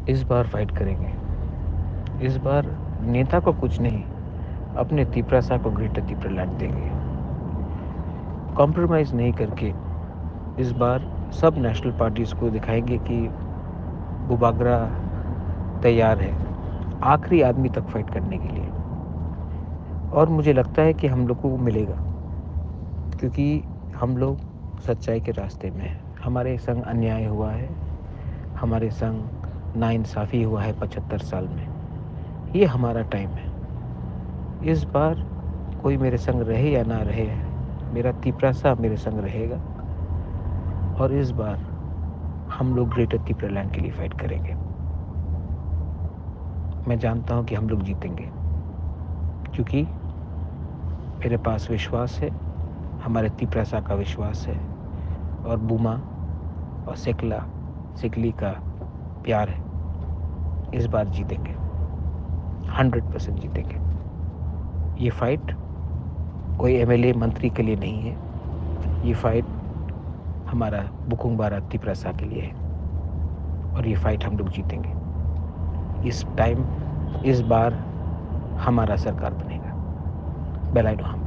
इस बार फाइट करेंगे। इस बार नेता को कुछ नहीं, अपने तिपरासा को ग्रेटर तिपरालैंड देंगे। कॉम्प्रोमाइज़ नहीं करके इस बार सब नेशनल पार्टीज़ को दिखाएंगे कि बुबागरा तैयार है आखिरी आदमी तक फाइट करने के लिए। और मुझे लगता है कि हम लोग को मिलेगा, क्योंकि हम लोग सच्चाई के रास्ते में हैं। हमारे संग अन्याय हुआ है, हमारे संग नाइंसाफ़ी हुआ है 75 साल में। ये हमारा टाइम है। इस बार कोई मेरे संग रहे या ना रहे, मेरा तिपरासा मेरे संग रहेगा। और इस बार हम लोग ग्रेटर तिपरालैंड के लिए फाइट करेंगे। मैं जानता हूँ कि हम लोग जीतेंगे, क्योंकि मेरे पास विश्वास है, हमारे तिपरासा का विश्वास है, और बूमा और सिकली का प्यार है। इस बार जीतेंगे, 100% जीतेंगे। ये फाइट कोई एमएलए मंत्री के लिए नहीं है, ये फाइट हमारा बुकुंग बारा तिपरासा के लिए है, और ये फाइट हम लोग जीतेंगे। इस बार हमारा सरकार बनेगा। बेलाइनो हम